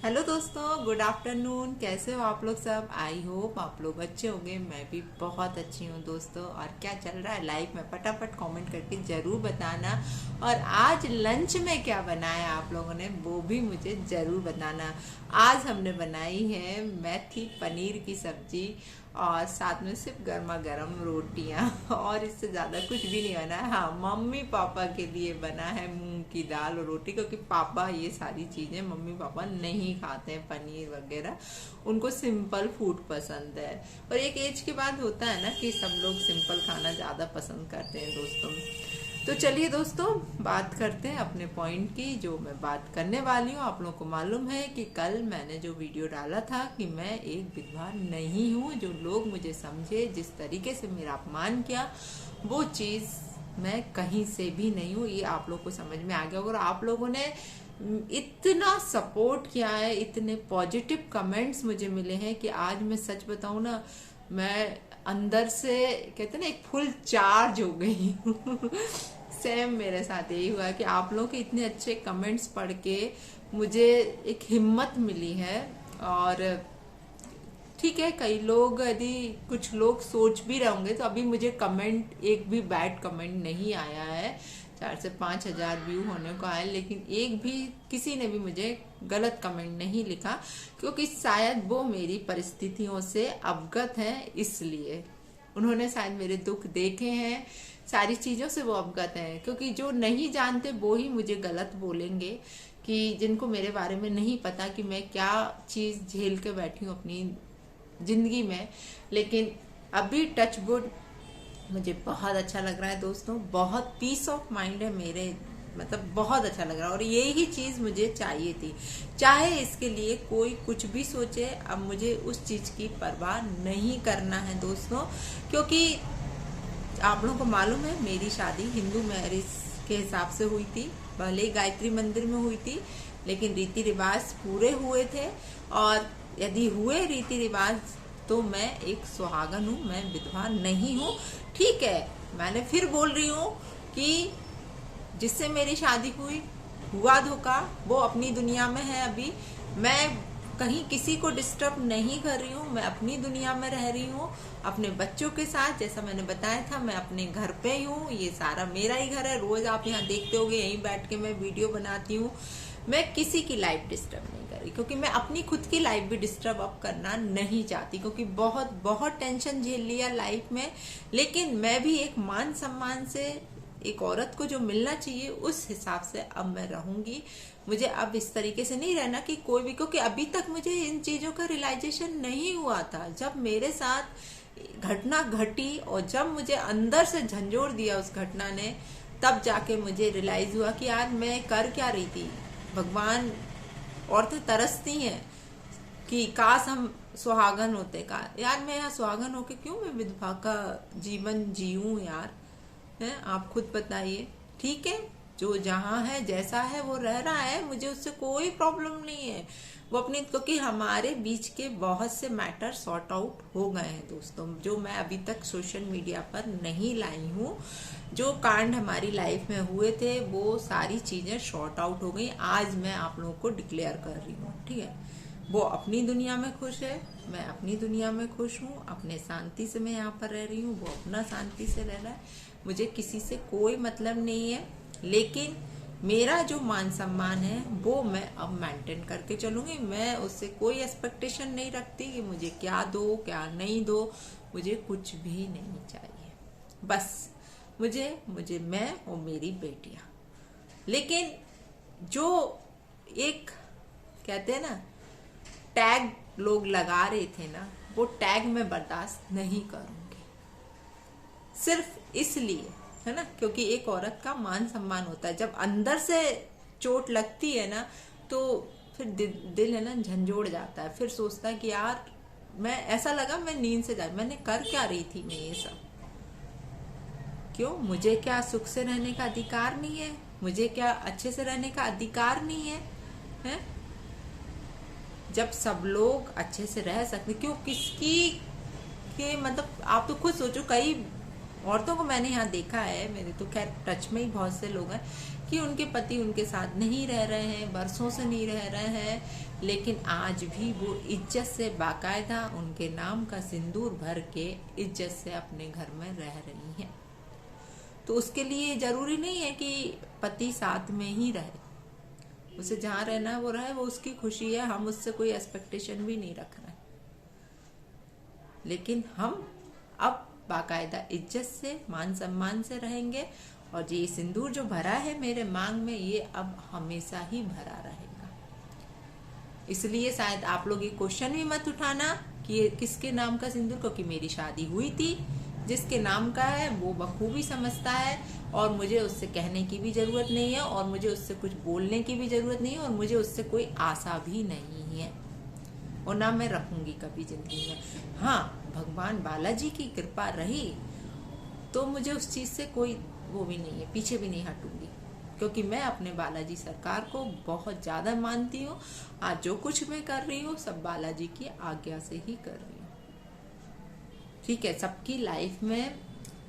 Hello दोस्तों, good afternoon. कैसे हो आप लोग सब? आई होप आप लोग अच्छे होंगे। मैं भी बहुत अच्छी हूँ दोस्तों। और क्या चल रहा है लाइफ में, फटाफट कमेंट करके ज़रूर बताना। और आज लंच में क्या बनाया आप लोगों ने, वो भी मुझे ज़रूर बताना। आज हमने बनाई है मेथी पनीर की सब्जी और साथ में सिर्फ गर्मा गर्म रोटियां और इससे ज़्यादा कुछ भी नहीं बना है। हाँ, मम्मी पापा के लिए बना है मूंग की दाल और रोटी, क्योंकि पापा ये सारी चीज़ें, मम्मी पापा नहीं खाते हैं पनीर वगैरह। उनको सिंपल फूड पसंद है। और एक एज के बाद होता है ना कि सब लोग सिंपल खाना ज़्यादा पसंद करते हैं दोस्तों। तो चलिए दोस्तों, बात करते हैं अपने पॉइंट की। जो मैं बात करने वाली हूँ, आप लोगों को मालूम है कि कल मैंने जो वीडियो डाला था कि मैं एक विधवा नहीं हूँ। जो लोग मुझे समझे, जिस तरीके से मेरा अपमान किया, वो चीज़ मैं कहीं से भी नहीं हूँ। ये आप लोग को समझ में आ गया। और आप लोगों ने इतना सपोर्ट किया है, इतने पॉजिटिव कमेंट्स मुझे मिले हैं कि आज मैं सच बताऊँ ना, मैं अंदर से कहते ना एक फुल चार्ज हो गई हूँ। सेम मेरे साथ यही हुआ कि आप लोगों के इतने अच्छे कमेंट्स पढ़ के मुझे एक हिम्मत मिली है। और ठीक है, कई लोग, यदि कुछ लोग सोच भी रहे होंगे, तो अभी मुझे कमेंट, एक भी बैड कमेंट नहीं आया है। 4 से 5 हजार व्यू होने को आए, लेकिन एक भी, किसी ने भी मुझे गलत कमेंट नहीं लिखा, क्योंकि शायद वो मेरी परिस्थितियों से अवगत है। इसलिए उन्होंने शायद मेरे दुख देखे हैं, सारी चीज़ों से वो अवगत हैं। क्योंकि जो नहीं जानते वो ही मुझे गलत बोलेंगे, कि जिनको मेरे बारे में नहीं पता कि मैं क्या चीज़ झेल के बैठी हूँ अपनी जिंदगी में। लेकिन अभी टच वुड मुझे बहुत अच्छा लग रहा है दोस्तों। बहुत पीस ऑफ माइंड है मेरे, मतलब बहुत अच्छा लग रहा है। और यही चीज़ मुझे चाहिए थी। चाहे इसके लिए कोई कुछ भी सोचे, अब मुझे उस चीज़ की परवाह नहीं करना है दोस्तों। क्योंकि आप लोगों को मालूम है, मेरी शादी हिंदू मैरिज के हिसाब से हुई थी। भले ही गायत्री मंदिर में हुई थी, लेकिन रीति रिवाज पूरे हुए थे। और यदि हुए रीति रिवाज, तो मैं एक सुहागन हूँ, मैं विधवा नहीं हूँ। ठीक है, मैंने फिर बोल रही हूँ कि जिससे मेरी शादी हुई, हुआ धोखा, वो अपनी दुनिया में है। अभी मैं कहीं किसी को डिस्टर्ब नहीं कर रही हूँ, मैं अपनी दुनिया में रह रही हूँ अपने बच्चों के साथ। जैसा मैंने बताया था, मैं अपने घर पे ही हूँ, ये सारा मेरा ही घर है। रोज आप यहाँ देखते होगे, यहीं बैठ के मैं वीडियो बनाती हूँ। मैं किसी की लाइफ डिस्टर्ब नहीं कर रही, क्योंकि मैं अपनी खुद की लाइफ भी डिस्टर्ब अब करना नहीं चाहती। क्योंकि बहुत बहुत टेंशन झेल लिया लाइफ में। लेकिन मैं भी एक मान सम्मान से, एक औरत को जो मिलना चाहिए, उस हिसाब से अब मैं रहूंगी। मुझे अब इस तरीके से नहीं रहना कि कोई भी, क्योंकि अभी तक मुझे इन चीजों का रियलाइजेशन नहीं हुआ था। जब मेरे साथ घटना घटी और जब मुझे अंदर से झंझोर दिया उस घटना ने, तब जाके मुझे रियलाइज हुआ कि यार मैं कर क्या रही थी। भगवान, औरतें तरसती हैं कि काश हम सुहागन होते। का यार, मैं यहाँ सुहागन होके क्यों मैं विधवा का जीवन जीऊं यार? है, आप खुद बताइए। ठीक है, जो जहाँ है, जैसा है, वो रह रहा है, मुझे उससे कोई प्रॉब्लम नहीं है। वो अपनी, क्योंकि हमारे बीच के बहुत से मैटर सॉर्ट आउट हो गए हैं दोस्तों, जो मैं अभी तक सोशल मीडिया पर नहीं लाई हूँ। जो कांड हमारी लाइफ में हुए थे, वो सारी चीजें सॉर्ट आउट हो गई। आज मैं आप लोगों को डिक्लेयर कर रही हूँ, ठीक है। वो अपनी दुनिया में खुश है, मैं अपनी दुनिया में खुश हूँ। अपने शांति से मैं यहाँ पर रह रही हूँ, वो अपना शांति से रह रहा है। मुझे किसी से कोई मतलब नहीं है। लेकिन मेरा जो मान सम्मान है, वो मैं अब मेंटेन करके चलूंगी। मैं उससे कोई एक्सपेक्टेशन नहीं रखती कि मुझे क्या दो क्या नहीं दो। मुझे कुछ भी नहीं चाहिए, बस मुझे मुझे मैं और मेरी बेटियां। लेकिन जो एक, कहते हैं ना, टैग लोग लगा रहे थे ना, वो टैग मैं बर्दाश्त नहीं करूंगी। सिर्फ इसलिए, है ना, क्योंकि एक औरत का मान सम्मान होता है। जब अंदर से चोट लगती है ना, तो फिर दिल है ना झंझोड़ जाता है। फिर सोचता है कि यार, मैं, ऐसा लगा मैं नींद से जा, मैंने कर क्या रही थी मैं ये सब? क्यों? मुझे क्या सुख से रहने का अधिकार नहीं है? मुझे क्या अच्छे से रहने का अधिकार नहीं है? हैं? जब सब लोग अच्छे से रह सकते, क्यों किसकी के, मतलब आप तो खुद सोचो। कई औरतों को मैंने यहाँ देखा है, मेरे तो खैर टच में ही बहुत से लोग हैं कि उनके पति उनके साथ नहीं रह रहे हैं, बरसों से नहीं रह रहे हैं, लेकिन आज भी वो इज्जत से बाकायदा उनके नाम का सिंदूर भर के इज्जत से अपने घर में रह रही हैं। तो उसके लिए जरूरी नहीं है कि पति साथ में ही रहे, उसे जहां रहना है वो रहे, वो उसकी खुशी है, हम उससे कोई एक्सपेक्टेशन भी नहीं रख रहे। लेकिन हम अब बाकायदा इज्जत से, मान सम्मान से रहेंगे, और ये सिंदूर जो भरा है मेरे मांग में, ये अब हमेशा ही भरा रहेगा। इसलिए शायद आप लोग ये क्वेश्चन भी मत उठाना कि ये किसके नाम का सिंदूर, क्योंकि मेरी शादी हुई थी, जिसके नाम का है वो बखूबी समझता है, और मुझे उससे कहने की भी जरूरत नहीं है, और मुझे उससे कुछ बोलने की भी जरूरत नहीं है, और मुझे उससे कोई आशा भी नहीं है, और ना मैं रखूंगी कभी जिंदगी में। हाँ, भगवान बालाजी की कृपा रही तो मुझे उस चीज से कोई वो भी नहीं है, पीछे भी नहीं हटूंगी, क्योंकि मैं अपने बालाजी सरकार को बहुत ज्यादा मानती हूँ। आज जो कुछ मैं कर रही हूँ सब बालाजी की आज्ञा से ही कर रही हूँ। ठीक है, सबकी लाइफ में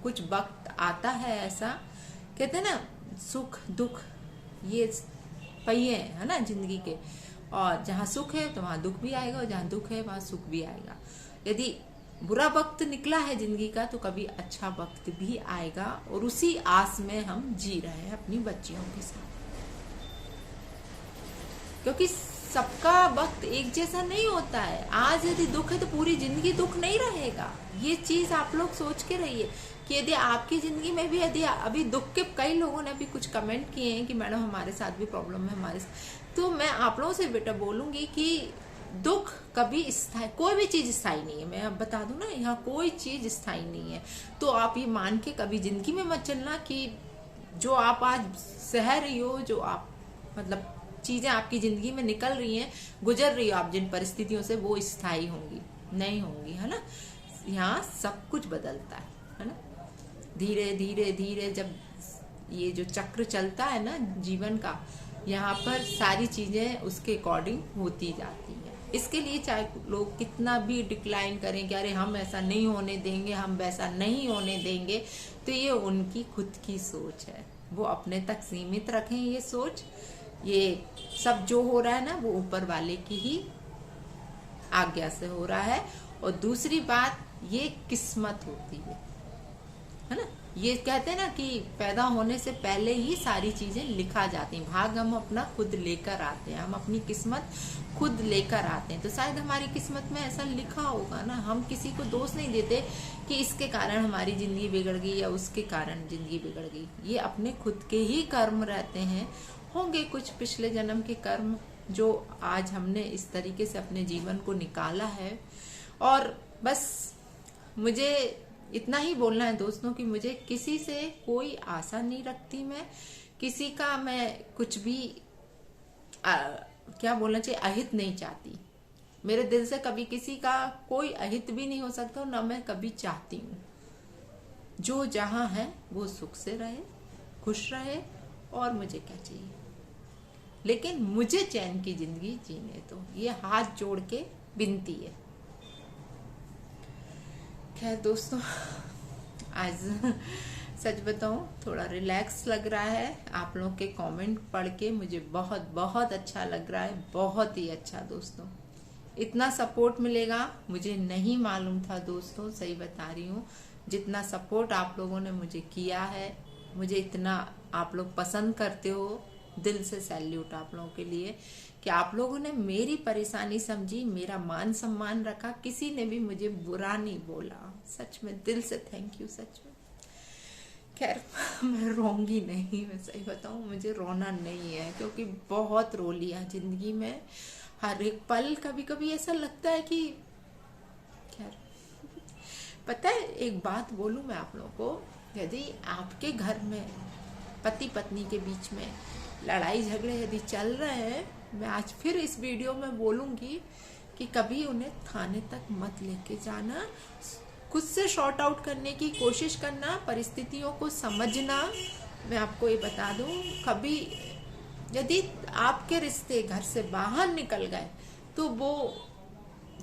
कुछ वक्त आता है ऐसा, कहते हैं ना, सुख दुख ये पहिए है ना जिंदगी के, और जहाँ सुख है तो वहां दुख भी आएगा, और जहाँ दुख है वहां सुख भी आएगा। यदि बुरा वक्त निकला है जिंदगी का तो कभी अच्छा वक्त भी आएगा, और उसी आस में हम जी रहे हैं अपनी बच्चियों के साथ, क्योंकि सबका वक्त एक जैसा नहीं होता है। आज यदि दुख है तो पूरी जिंदगी दुख नहीं रहेगा, ये चीज आप लोग सोच के रहिए कि यदि आपकी जिंदगी में भी, यदि अभी दुख के, कई लोगों ने भी कुछ कमेंट किए हैं कि मैडम हमारे साथ भी प्रॉब्लम है, हमारे साथ, तो मैं आप लोगों से बेटा बोलूंगी कि दुख कभी स्थायी, कोई भी चीज स्थायी नहीं है। मैं अब बता दूं ना, यहाँ कोई चीज स्थायी नहीं है। तो आप ये मान के कभी जिंदगी में मत चलना कि जो आप आज सह रही हो, जो आप मतलब चीजें आपकी जिंदगी में निकल रही हैं, गुजर रही हो आप जिन परिस्थितियों से, वो स्थायी होंगी, नहीं होंगी, है ना। यहाँ सब कुछ बदलता है ना। धीरे धीरे धीरे जब ये जो चक्र चलता है ना जीवन का, यहाँ पर सारी चीजें उसके अकॉर्डिंग होती जाती हैं। इसके लिए चाहे लोग कितना भी डिक्लाइन करें कि अरे हम ऐसा नहीं होने देंगे, हम वैसा नहीं होने देंगे, तो ये उनकी खुद की सोच है, वो अपने तक सीमित रखें ये सोच। ये सब जो हो रहा है ना वो ऊपर वाले की ही आज्ञा से हो रहा है। और दूसरी बात, ये किस्मत होती है ना। ये कहते हैं ना कि पैदा होने से पहले ही सारी चीजें लिखा जाती हैं, भाग हम अपना खुद लेकर आते हैं, हम अपनी किस्मत खुद लेकर आते हैं। तो शायद हमारी किस्मत में ऐसा लिखा होगा ना, हम किसी को दोष नहीं देते कि इसके कारण हमारी जिंदगी बिगड़ गई या उसके कारण जिंदगी बिगड़ गई। ये अपने खुद के ही कर्म रहते हैं, होंगे कुछ पिछले जन्म के कर्म जो आज हमने इस तरीके से अपने जीवन को निकाला है। और बस मुझे इतना ही बोलना है दोस्तों कि मुझे किसी से कोई आशा नहीं रखती, मैं किसी का मैं कुछ भी क्या बोलना चाहिए, अहित नहीं चाहती। मेरे दिल से कभी किसी का कोई अहित भी नहीं हो सकता, ना मैं कभी चाहती हूँ। जो जहां है वो सुख से रहे, खुश रहे, और मुझे क्या चाहिए, लेकिन मुझे चैन की जिंदगी जीने दो, ये हाथ जोड़ के विनती है। खैर दोस्तों, आज सच बताऊं थोड़ा रिलैक्स लग रहा है। आप लोगों के कमेंट पढ़ के मुझे बहुत बहुत अच्छा लग रहा है, बहुत ही अच्छा दोस्तों। इतना सपोर्ट मिलेगा मुझे नहीं मालूम था दोस्तों, सही बता रही हूँ। जितना सपोर्ट आप लोगों ने मुझे किया है, मुझे इतना आप लोग पसंद करते हो, दिल से सैल्यूट आप लोगों के लिए कि आप लोगों ने मेरी परेशानी समझी, मेरा मान सम्मान रखा, किसी ने भी मुझे बुरा नहीं बोला। सच में दिल से थैंक यू, सच में। खैर मैं रोंगी नहीं, मैं सही बताऊं मुझे रोना नहीं है, क्योंकि बहुत रो लिया जिंदगी में, हर एक पल कभी कभी ऐसा लगता है कि खैर पता है, एक बात बोलूं मैं आप लोगों को, यदि आपके घर में पति पत्नी के बीच में लड़ाई झगड़े यदि चल रहे हैं, मैं आज फिर इस वीडियो में बोलूंगी कि कभी उन्हें थाने तक मत लेके जाना, खुद से शॉर्ट आउट करने की कोशिश करना, परिस्थितियों को समझना। मैं आपको ये बता दूं, कभी यदि आपके रिश्ते घर से बाहर निकल गए तो वो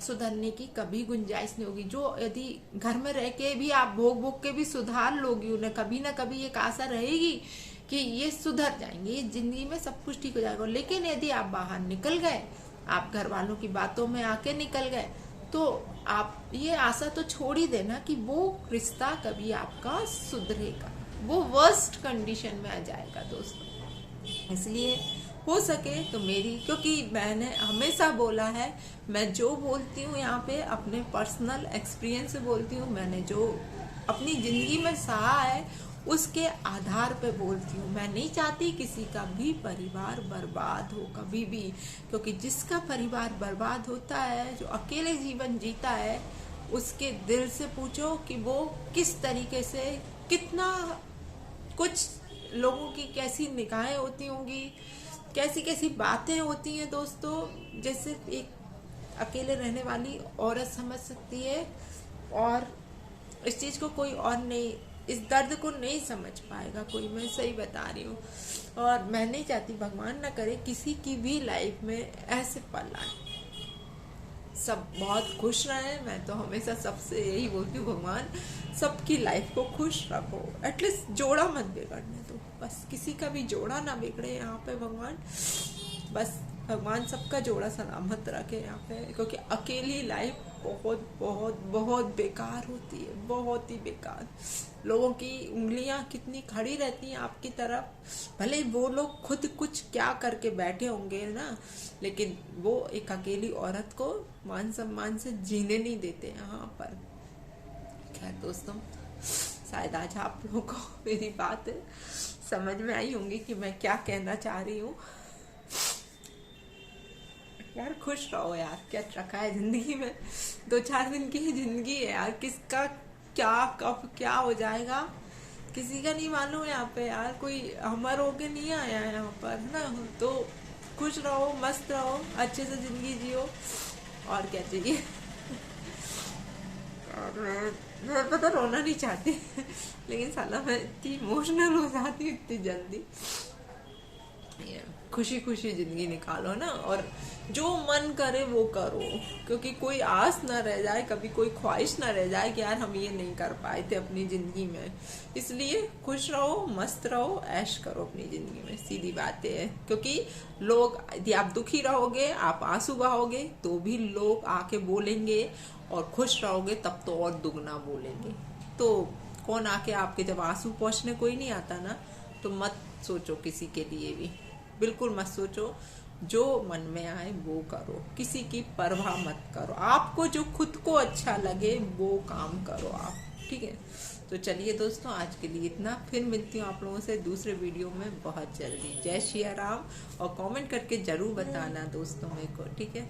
सुधरने की कभी गुंजाइश नहीं होगी। जो यदि घर में रह के भी आप भोग भोग के भी सुधार लोगी, उन्हें कभी ना कभी एक आशा रहेगी कि ये सुधर जाएंगे, ये जिंदगी में सब कुछ ठीक हो जाएगा। लेकिन यदि आप बाहर निकल गए, आप घर वालों की बातों में आके निकल गए, तो आप ये आशा तो छोड़ ही देना कि वो रिश्ता कभी आपका सुधरेगा, वो वर्स्ट कंडीशन में आ जाएगा दोस्तों। इसलिए हो सके तो मेरी, क्योंकि मैंने हमेशा बोला है, मैं जो बोलती हूँ यहाँ पे अपने पर्सनल एक्सपीरियंस से बोलती हूँ, मैंने जो अपनी जिंदगी में सहा है उसके आधार पे बोलती हूँ। मैं नहीं चाहती किसी का भी परिवार बर्बाद हो कभी भी, क्योंकि जिसका परिवार बर्बाद होता है, जो अकेले जीवन जीता है, उसके दिल से पूछो कि वो किस तरीके से, कितना कुछ लोगों की कैसी निगाहें होती होंगी, कैसी कैसी बातें होती हैं दोस्तों, जैसे एक अकेले रहने वाली औरत समझ सकती है। और इस चीज को कोई और नहीं, इस दर्द को नहीं समझ पाएगा कोई, मैं सही बता रही हूँ। और मैं नहीं चाहती, भगवान ना करे किसी की भी लाइफ में ऐसे पल आए, सब बहुत खुश रहे। मैं तो हमेशा सबसे यही बोलती हूँ, भगवान सबकी लाइफ को खुश रखो, एटलीस्ट जोड़ा मत बिगड़ने दो, बस किसी का भी जोड़ा ना बिगड़े यहाँ पे भगवान, बस भगवान सबका जोड़ा सलामत रखे यहाँ पे। क्योंकि अकेली लाइफ बहुत बहुत बहुत बेकार होती है, बहुत ही बेकार। लोगों की उंगलियां कितनी खड़ी रहती हैं आपकी तरफ, भले वो लोग खुद कुछ क्या करके बैठे होंगे ना, लेकिन वो एक अकेली औरत को मान सम्मान से जीने नहीं देते यहाँ पर। खैर दोस्तों, शायद आज आप लोगों को मेरी बात समझ में आई होंगी कि मैं क्या कहना चाह रही हूँ। यार खुश रहो यार, क्या रखा है जिंदगी में, 2-4 दिन की ही जिंदगी है यार, किसका क्या कब क्या हो जाएगा किसी का नहीं मालूम यहाँ पे यार। कोई हमर होके नहीं आया है यहाँ पर, है ना। तो खुश रहो, मस्त रहो, अच्छे से जिंदगी जियो, और क्या चाहिए। और मैं पता रोना नहीं चाहती लेकिन साला मैं इतनी इमोशनल हो जाती हूँ इतनी जल्दी। खुशी खुशी जिंदगी निकालो ना, और जो मन करे वो करो, क्योंकि कोई आस ना रह जाए, कभी कोई ख्वाहिश ना रह जाए कि यार हम ये नहीं कर पाए थे अपनी जिंदगी में। इसलिए खुश रहो, मस्त रहो, ऐश करो अपनी जिंदगी में, सीधी बात है। क्योंकि लोग, यदि आप दुखी रहोगे, आप आंसू बहाओगे, तो भी लोग आके बोलेंगे, और खुश रहोगे तब तो और दुगना बोलेंगे। तो कौन आके आपके, जब आंसू पोंछने कोई नहीं आता ना, तो मत सोचो किसी के लिए भी, बिल्कुल मत सोचो, जो मन में आए वो करो, किसी की परवाह मत करो, आपको जो खुद को अच्छा लगे वो काम करो आप, ठीक है। तो चलिए दोस्तों, आज के लिए इतना, फिर मिलती हूँ आप लोगों से दूसरे वीडियो में बहुत जल्दी। जय श्री राम, और कमेंट करके जरूर बताना दोस्तों मेरे को, ठीक है।